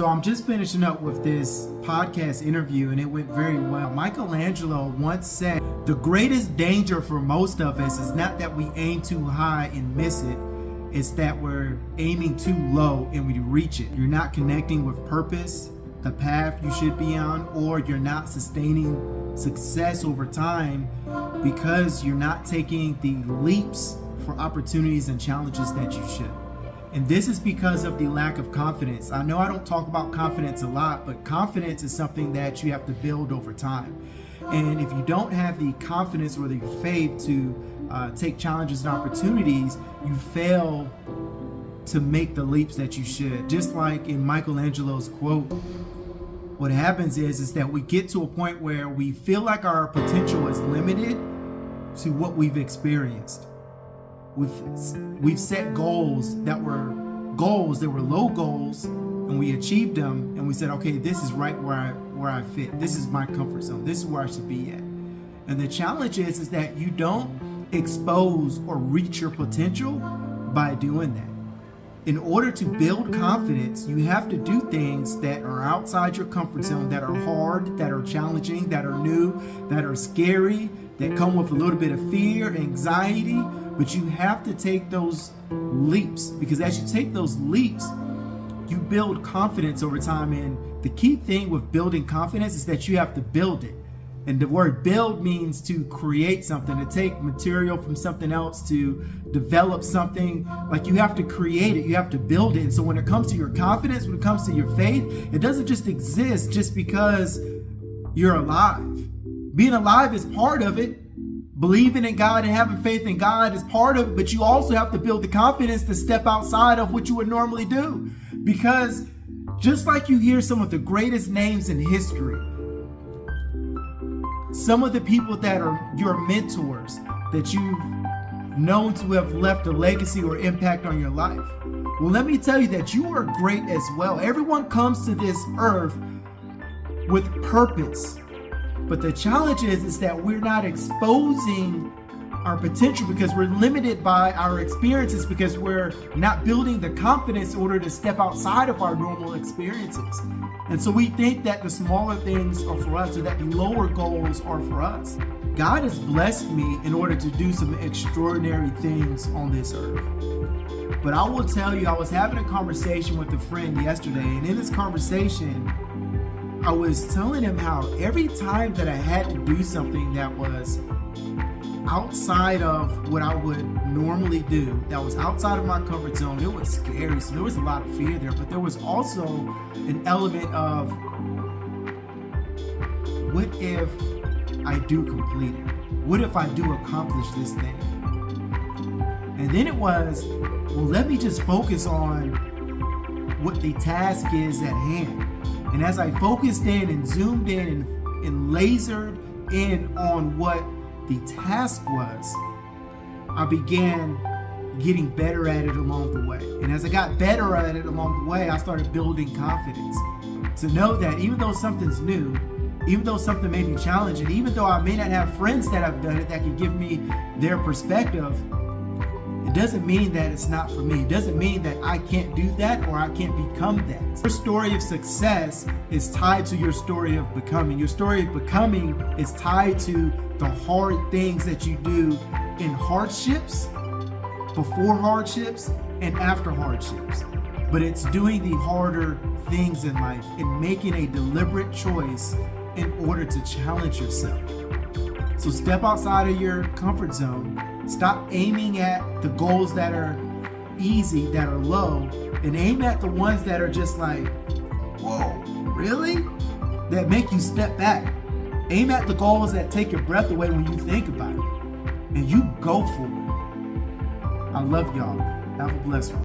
So I'm just finishing up with this podcast interview and it went very well. Michelangelo once said, the greatest danger for most of us is not that we aim too high and miss it. It's that we're aiming too low and we reach it. You're not connecting with purpose, the path you should be on, or you're not sustaining success over time because you're not taking the leaps for opportunities and challenges that you should. And this is because of the lack of confidence. I know I don't talk about confidence a lot, but confidence is something that you have to build over time. And if you don't have the confidence or the faith to take challenges and opportunities, you fail to make the leaps that you should. Just like in Michelangelo's quote, what happens is that we get to a point where we feel like our potential is limited to what we've experienced. We've set goals that were low goals, and we achieved them, and we said, okay, this is right where I fit. This is my comfort zone. This is where I should be at. And the challenge is that you don't expose or reach your potential by doing that. In order to build confidence, you have to do things that are outside your comfort zone, that are hard, that are challenging, that are new, that are scary, that come with a little bit of fear, anxiety, but you have to take those leaps, because as you take those leaps, you build confidence over time. And the key thing with building confidence is that you have to build it. And the word build means to create something, to take material from something else, to develop something. Like, you have to create it, you have to build it. And so when it comes to your confidence, when it comes to your faith, it doesn't just exist just because you're alive. Being alive is part of it. Believing in God and having faith in God is part of it, but you also have to build the confidence to step outside of what you would normally do. Because just like you hear some of the greatest names in history, some of the people that are your mentors, that you've known to have left a legacy or impact on your life, well, let me tell you that you are great as well. Everyone comes to this earth with purpose. But the challenge is that we're not exposing our potential because we're limited by our experiences, because we're not building the confidence in order to step outside of our normal experiences. And so we think that the smaller things are for us, or that the lower goals are for us. God has blessed me in order to do some extraordinary things on this earth. But I will tell you, I was having a conversation with a friend yesterday, and in this conversation, I was telling him how every time that I had to do something that was outside of what I would normally do, that was outside of my comfort zone, it was scary. So there was a lot of fear there, but there was also an element of, what if I do complete it? What if I do accomplish this thing? And then it was, well, let me just focus on what the task is at hand. And as I focused in and zoomed in and lasered in on what the task was, I began getting better at it along the way. And as I got better at it along the way, I started building confidence to know that even though something's new, even though something may be challenging, even though I may not have friends that have done it that can give me their perspective, it doesn't mean that it's not for me. It doesn't mean that I can't do that or I can't become that. Your story of success is tied to your story of becoming. Your story of becoming is tied to the hard things that you do in hardships, before hardships, and after hardships. But it's doing the harder things in life and making a deliberate choice in order to challenge yourself. So step outside of your comfort zone. Stop aiming at the goals that are easy, that are low, and aim at the ones that are just like, whoa, really? That make you step back. Aim at the goals that take your breath away when you think about it. And you go for it. I love y'all. Have a blessed one.